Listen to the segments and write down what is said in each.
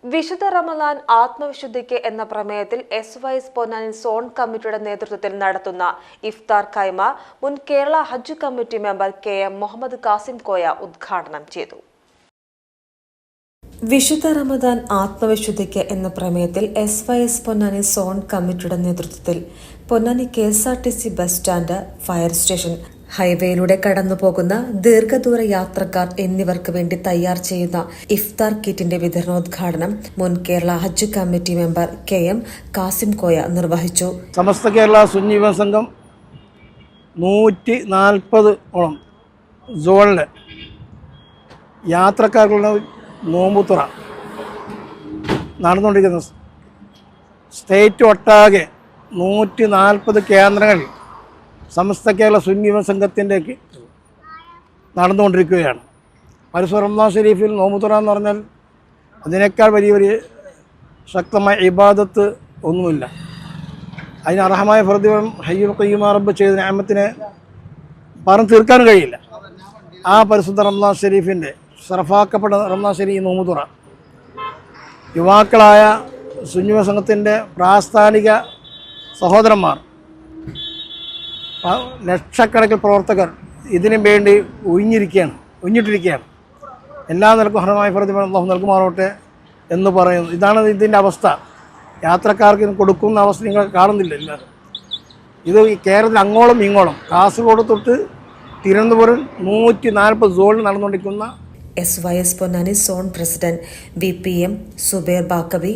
വിശുദ്ധ റമദാൻ ആത്മവിശുദ്ധിക്ക് എന്ന പ്രമേയത്തിൽ SYS പൊന്നാനി സോൺ കമ്മിറ്റിയുടെ നേതൃത്വത്തിൽ നടത്തുന്ന ഇഫ്താർ ഖൈമ മുൻ Kerala Hajj committee member KM Muhammad Kasim Koya ഉദ്ഘാടനം ചെയ്തു. വിശുദ്ധ റമദാൻ ആത്മവിശുദ്ധിക്ക് എന്ന പ്രമേയത്തിൽ SYS പൊന്നാനി സോൺ കമ്മിറ്റിയുടെ നേതൃത്വത്തിൽ Ponnani KSRTC bus stand, fire station, ഹൈവേയിലൂടെ കടന്നുപോകുന്ന ദീർഘദൂര യാത്രക്കാർ എന്നിവർക്ക് വേണ്ടി തയ്യാർ ചെയ്യുന്ന ഇഫ്താർ കിറ്റിന്റെ വിതരണോദ്ഘാടനം മുൻ Kerala Hajj committee member KM Kasim Koya നിർവഹിച്ചു. സമസ്ത കേരള സുന്നി യുവ സംഘം 140 സോണില് യാത്രക്കാർക്കുള്ള നോമ്പുതുറ നടന്നുകൊണ്ടിരിക്കുന്ന സ്റ്റേറ്റ് ഒട്ടാകെ 140 കേന്ദ്രങ്ങളിൽ സമസ്ത കേരള സുന്നി യുവ സംഘത്തിൻ്റെ നടന്നുകൊണ്ടിരിക്കുകയാണ്. പരിശുദ്ധ റമദാൻ ഷരീഫിൽ നോമ്പുതുറ എന്ന് പറഞ്ഞാൽ അതിനേക്കാൾ വലിയൊരു ശക്തമായ ഇബാദത്ത് ഒന്നുമില്ല. അതിന് അർഹമായ പ്രതിഫലം ഹയ്യുൽ ഖയ്യൂം റബ്ബ് ചെയ്ത നിഅമത്തിനെ പറഞ്ഞു തീർക്കാൻ കഴിയില്ല. ആ പരിശുദ്ധ റമദാൻ ഷരീഫിൻ്റെ ഷറഫാക്കപ്പെട്ട റമദാൻ ഷരീഫ് നോമ്പുതുറ യുവാക്കളായ സുന്നി യുവ സംഘത്തിൻ്റെ പ്രാസ്ഥാനിക സഹോദരന്മാർ, ലക്ഷക്കണക്കിന് പ്രവർത്തകർ ഇതിനു വേണ്ടി ഒഴിഞ്ഞിട്ടിരിക്കുകയാണ്. എല്ലാ നിലക്കും അർഹമായ പ്രതിഫലം അല്ലാഹു നൽകുമാറോട്ടെ എന്ന് പറയുന്നു. ഇതാണ് ഇതിൻ്റെ അവസ്ഥ. യാത്രക്കാർക്ക് കൊടുക്കുന്ന അവസ്ഥ നിങ്ങൾ കാണുന്നില്ല. ഇത് കേരളത്തിൽ അങ്ങോളം ഇങ്ങോളം, കാസർഗോഡ് തൊട്ട് തിരുവനന്തപുരം 140 സോണിൽ നടന്നുകൊണ്ടിരിക്കുന്ന SYS Ponnani zone president BPM Zubair Baqavi,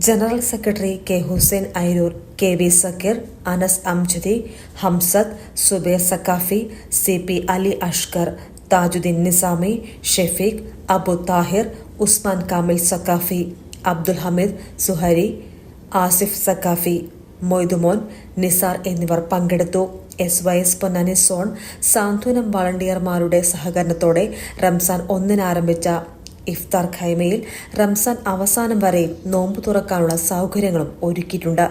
general secretary K Hussain Ayyur, KV Sakeer, Anas Amjadi, Hamsath, Zubair Saqafi, CP Ali Ashkar, Tajuddin Nizami, Shafeeq, Abu Thahir, Usman Kamil Saqafi, Abdul Hameed Zuhri, Asif Saqafi, Moidumon, Nizar എന്നിവർ പങ്കെടുത്തു. SYS പൊന്നാനി സോൺ സാന്ത്വനം വളണ്ടിയർമാരുടെ സഹകരണത്തോടെ റംസാൻ 1 ആരംഭിച്ച ഇഫ്താർ ഖൈമയിൽ റംസാൻ അവസാനം വരെ നോമ്പ് തുറക്കാനുള്ള സൗകര്യങ്ങളും ഒരുക്കിയിട്ടുണ്ട്.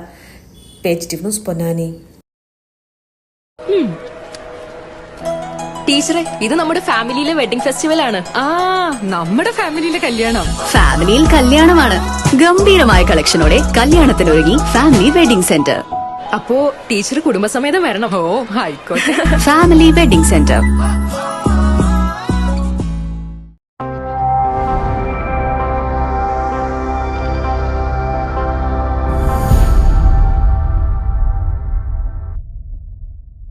Page news Ponnani. ടീച്ചറെ, ഇത് നമ്മുടെ ഫാമിലിയിലെ വെഡിങ് ഫെസ്റ്റിവൽ ആണ്. നമ്മുടെ ഫാമിലിയിലെ കല്യാണം. ഫാമിലിയിൽ കല്യാണമാണ്. ഗംഭീരമായ കളക്ഷനോടെ കല്യാണത്തിനൊരുങ്ങി ഫാമിലി വെഡിംഗ് സെന്റർ. അപ്പോ ടീച്ചർ കുടുംബസമേതം വരണം. ഓ, ആയിക്കോട്ടെ. Family wedding centre.